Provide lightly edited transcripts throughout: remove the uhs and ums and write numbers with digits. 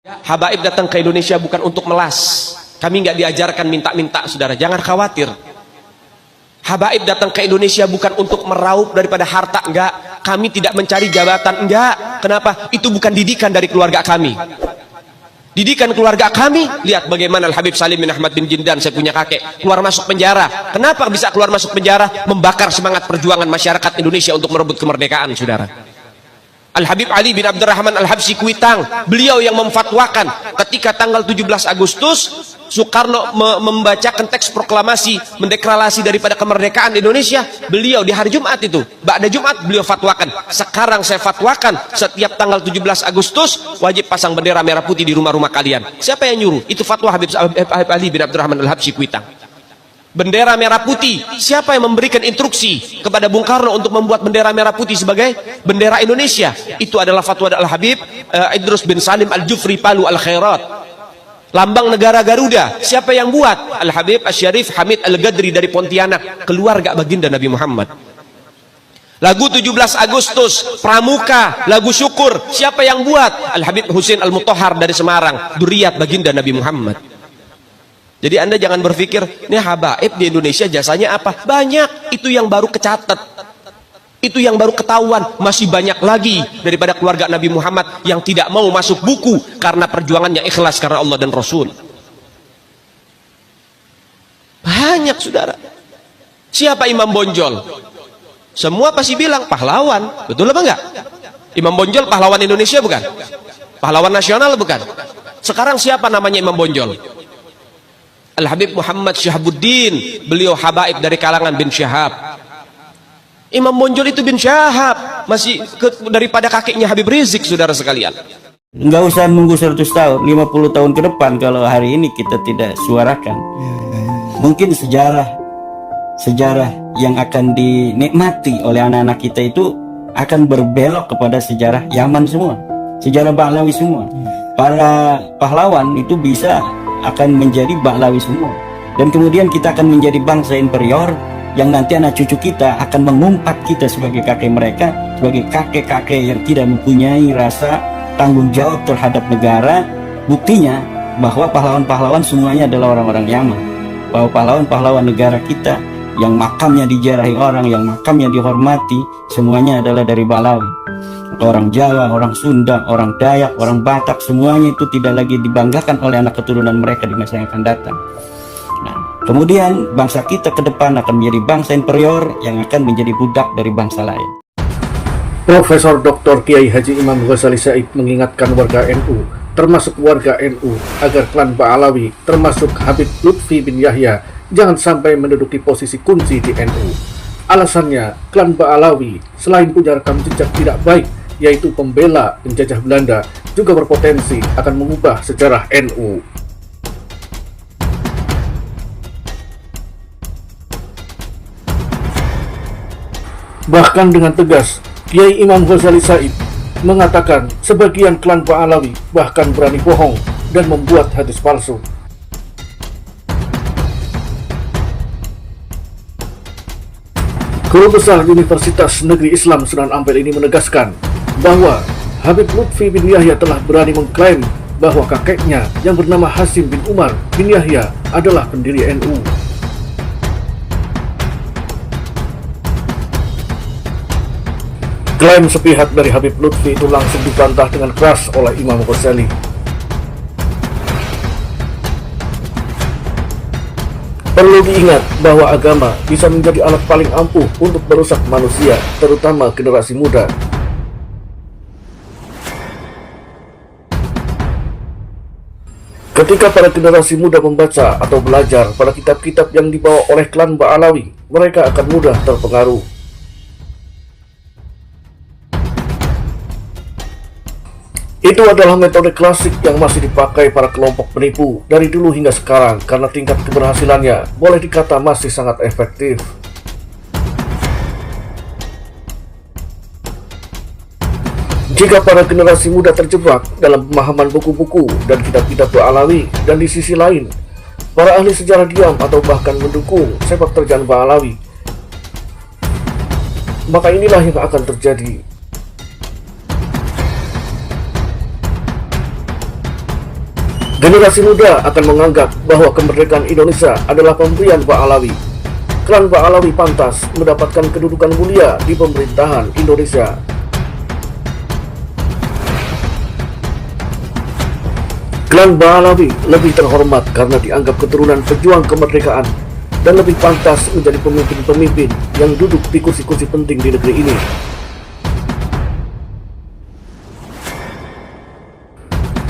Habaib datang ke Indonesia bukan untuk melas. Kami nggak diajarkan minta-minta, saudara. Jangan khawatir. Habaib datang ke Indonesia bukan untuk meraup daripada harta, enggak. Kami tidak mencari jabatan, enggak. Kenapa? Itu bukan didikan dari keluarga kami. Didikan keluarga kami, lihat bagaimana Al-Habib Salim bin Ahmad bin Jindan, saya punya kakek, keluar masuk penjara. Kenapa bisa keluar masuk penjara? Membakar semangat perjuangan masyarakat Indonesia untuk merebut kemerdekaan, saudara. Al-Habib Ali bin Abdurrahman Al-Habsyi Kuitang, beliau yang memfatwakan ketika tanggal 17 Agustus Soekarno membacakan teks proklamasi mendeklarasi daripada kemerdekaan Indonesia. Beliau di hari Jumat itu, ba'da Jumat beliau fatwakan, sekarang saya fatwakan setiap tanggal 17 Agustus wajib pasang bendera merah putih di rumah-rumah kalian. Siapa yang nyuruh? Itu fatwa Habib Ali bin Abdurrahman Al-Habsyi Kuitang. Bendera merah putih, siapa yang memberikan instruksi kepada Bung Karno untuk membuat bendera merah putih sebagai bendera Indonesia? Itu adalah fatwa Al-Habib Idrus bin Salim Al-Jufri Palu Al-Khairat. Lambang negara Garuda, siapa yang buat? Al-Habib Asy-Syarif Hamid Al-Gadri dari Pontianak, keluarga baginda Nabi Muhammad. Lagu 17 Agustus, Pramuka, lagu syukur, siapa yang buat? Al-Habib Husain Al-Mutahhar dari Semarang, dzurriyyat baginda Nabi Muhammad. Jadi Anda jangan berpikir, ini habaib di Indonesia jasanya apa? Banyak, itu yang baru kecatat. Itu yang baru ketahuan. Masih banyak lagi daripada keluarga Nabi Muhammad yang tidak mau masuk buku karena perjuangannya ikhlas karena Allah dan Rasul. Banyak, saudara. Siapa Imam Bonjol? Semua pasti bilang pahlawan. Betul apa enggak? Imam Bonjol pahlawan Indonesia bukan? Pahlawan nasional bukan? Sekarang siapa namanya Imam Bonjol? Al-Habib Muhammad Syahabuddin, beliau habaib dari kalangan bin Syahab. Imam Bonjol itu bin Syahab, masih daripada kakeknya Habib Rizik, saudara sekalian. Nggak usah nunggu 100 tahun, 50 tahun ke depan kalau hari ini kita tidak suarakan. Mungkin sejarah yang akan dinikmati oleh anak-anak kita itu akan berbelok kepada sejarah Yaman semua, sejarah Bahlawi semua. Para pahlawan itu bisa akan menjadi Bahlawi semua, dan kemudian kita akan menjadi bangsa inferior yang nanti anak cucu kita akan mengumpat kita sebagai kakek mereka, sebagai kakek-kakek yang tidak mempunyai rasa tanggung jawab terhadap negara. Buktinya bahwa pahlawan-pahlawan semuanya adalah orang-orang Yaman, bahwa pahlawan-pahlawan negara kita yang makamnya dijarahi orang, yang makamnya dihormati, semuanya adalah dari Bahlawi. Orang Jawa, orang Sunda, orang Dayak, orang Batak, semuanya itu tidak lagi dibanggakan oleh anak keturunan mereka di masa yang akan datang. Nah, kemudian bangsa kita ke depan akan menjadi bangsa inferior yang akan menjadi budak dari bangsa lain. Profesor Dr. Kiai Haji Imam Ghazali Said mengingatkan warga NU, termasuk warga NU, agar klan Ba'alawi, termasuk Habib Lutfi bin Yahya, jangan sampai menduduki posisi kunci di NU. Alasannya, klan Ba'alawi selain punya rekam jejak tidak baik, yaitu pembela penjajah Belanda, juga berpotensi akan mengubah sejarah NU. Bahkan dengan tegas, Kiai Imam Ghazali Said mengatakan sebagian klan Ba'alawi bahkan berani bohong dan membuat hadis palsu. Guru Besar Universitas Negeri Islam Sunan Ampel ini menegaskan bahwa Habib Lutfi bin Yahya telah berani mengklaim bahwa kakeknya yang bernama Hasim bin Umar bin Yahya adalah pendiri NU. Klaim sepihak dari Habib Lutfi itu langsung dibantah dengan keras oleh Imam Ghazali. Perlu diingat bahwa agama bisa menjadi alat paling ampuh untuk merusak manusia, terutama generasi muda. Ketika para generasi muda membaca atau belajar pada kitab-kitab yang dibawa oleh klan Ba'alawi, mereka akan mudah terpengaruh. Itu adalah metode klasik yang masih dipakai para kelompok penipu dari dulu hingga sekarang, karena tingkat keberhasilannya boleh dikata masih sangat efektif. Jika para generasi muda terjebak dalam pemahaman buku-buku dan kitab-kitab Ba'alawi, dan di sisi lain, para ahli sejarah diam atau bahkan mendukung sepak terjang Ba'alawi, maka inilah yang akan terjadi. Generasi muda akan menganggap bahwa kemerdekaan Indonesia adalah pemberian Pahlawi. Klan Pahlawi pantas mendapatkan kedudukan mulia di pemerintahan Indonesia. Klan Pahlawi lebih terhormat karena dianggap keturunan pejuang kemerdekaan dan lebih pantas menjadi pemimpin-pemimpin yang duduk di kursi-kursi penting di negeri ini.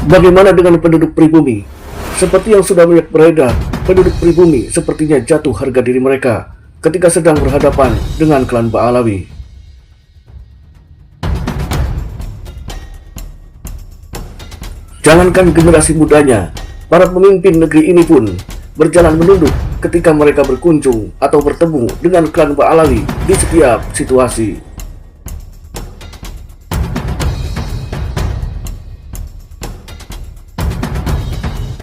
Bagaimana dengan penduduk pribumi? Seperti yang sudah banyak beredar, penduduk pribumi sepertinya jatuh harga diri mereka ketika sedang berhadapan dengan klan Pahlawi. Jangankan generasi mudanya, para pemimpin negeri ini pun berjalan menunduk ketika mereka berkunjung atau bertemu dengan klan Pahlawi di setiap situasi.